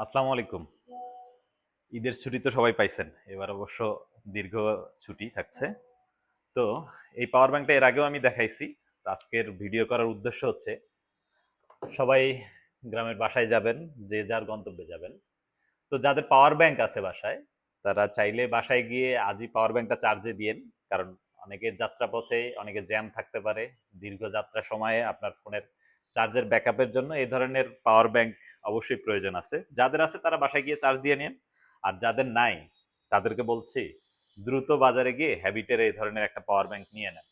আসসালামু আলাইকুম। ঈদের ছুটি তো সবাই পাইছেন। এবার অবশ্য দীর্ঘ ছুটি থাকছে। তো এই পাওয়ার ব্যাংকটা এর আগেও আমি দেখাইছি। তো আজকের ভিডিও করার উদ্দেশ্য হচ্ছে সবাই গ্রামের বাসায় যাবেন, যে যার গন্তব্যে যাবেন। তো যাদের পাওয়ার ব্যাংক আছে বাসায়, তারা চাইলে বাসায় গিয়ে আজই পাওয়ার ব্যাংকটা চার্জে দিয়েন। কারণ অনেকের যাত্রাপথে অনেকে জ্যাম থাকতে পারে। দীর্ঘ যাত্রার সময়ে আপনার ফোনের চার্জের ব্যাকআপের জন্য এই ধরনের পাওয়ার ব্যাংক অবশ্যই প্রয়োজন আছে। যাদের আছে তারা বাসায় গিয়ে চার্জ দিয়ে নিন। আর যাদের নাই তাদেরকে বলছি দ্রুত বাজারে গিয়ে হ্যাবিটের এই ধরনের একটা পাওয়ার ব্যাংক নিয়ে নেন,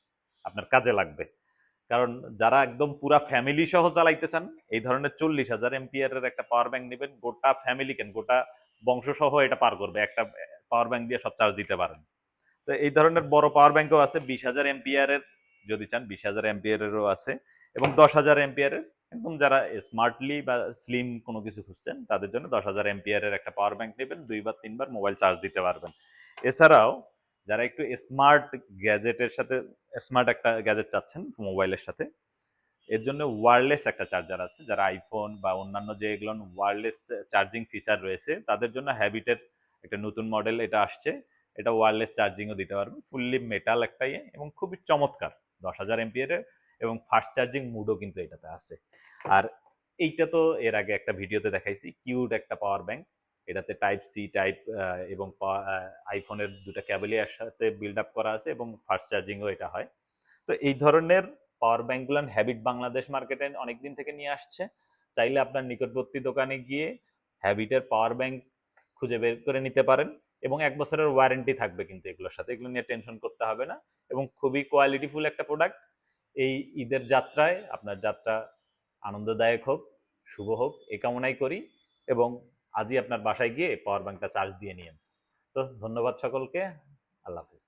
আপনার কাজে লাগবে। কারণ যারা একদম পুরা ফ্যামিলি সহ চালাইতে চান, এই ধরনের 40,000 এমপিয়ারের একটা পাওয়ার ব্যাংক নেবেন, গোটা ফ্যামিলি কেন গোটা বংশ সহ এটা পার করবে, একটা পাওয়ার ব্যাংক দিয়ে সব চার্জ দিতে পারেন। তো এই ধরনের বড় পাওয়ার ব্যাংকও আছে 20,000 এমপিয়ারের, যদি চান 20,000 এমপিয়ারেরও আছে, এবং 10,000 এমপিয়ারের। একদম যারা স্মার্টলি বা স্লিম কোনো কিছু খুঁজছেন তাদের জন্য 10,000 এমপিয়ারের একটা পাওয়ার ব্যাংক নেবেন, 2 বার 3 বার মোবাইল চার্জ দিতে পারবেন। এছাড়াও যারা একটু স্মার্ট গ্যাজেটের সাথে, স্মার্ট একটা গ্যাজেট চাচ্ছেন মোবাইলের সাথে, এর জন্য ওয়্যারলেস একটা চার্জার আছে। যারা আইফোন বা অন্যান্য যে এগুলো ওয়্যারলেস চার্জিং ফিচার রয়েছে তাদের জন্য হ্যাবিটের একটা নতুন মডেল এটা আসছে। এটা ওয়্যারলেস চার্জিংও দিতে পারবেন, ফুললি মেটাল একটা ইয়ে, এবং খুবই চমৎকার। 10,000 এমপিয়ারের এবং ফাস্ট চার্জিং মুডও কিন্তু এটাতে আছে। আর এইটা তো এর আগে একটা ভিডিওতে দেখাইছি, কিউট একটা পাওয়ার ব্যাংক। এটাতে টাইপ সি টাইপ এবং আইফোনের দুটো ক্যাবেলই একসাথে বিল্ড আপ করা আছে, এবং ফাস্ট চার্জিংও এটা হয়। তো এই ধরনের পাওয়ার ব্যাংকগুলো হ্যাবিট বাংলাদেশ মার্কেটে অনেকদিন থেকে নিয়ে আসছে। চাইলে আপনার নিকটবর্তী দোকানে গিয়ে হ্যাবিটের পাওয়ার ব্যাংক খুঁজে বের করে নিতে পারেন, এবং 1 বছরের ওয়ারেন্টি থাকবে কিন্তু এগুলোর সাথে, এগুলো নিয়ে টেনশন করতে হবে না। এবং খুবই কোয়ালিটিফুল একটা প্রোডাক্ট। এই ঈদের যাত্রায় আপনার যাত্রা আনন্দদায়ক হোক, শুভ হোক, এই কামনাই করি। এবং আজই আপনার বাসায় গিয়ে পাওয়ার ব্যাংকটা চার্জ দিয়ে নিন। তো ধন্যবাদ সকলকে। আল্লাহ হাফিজ।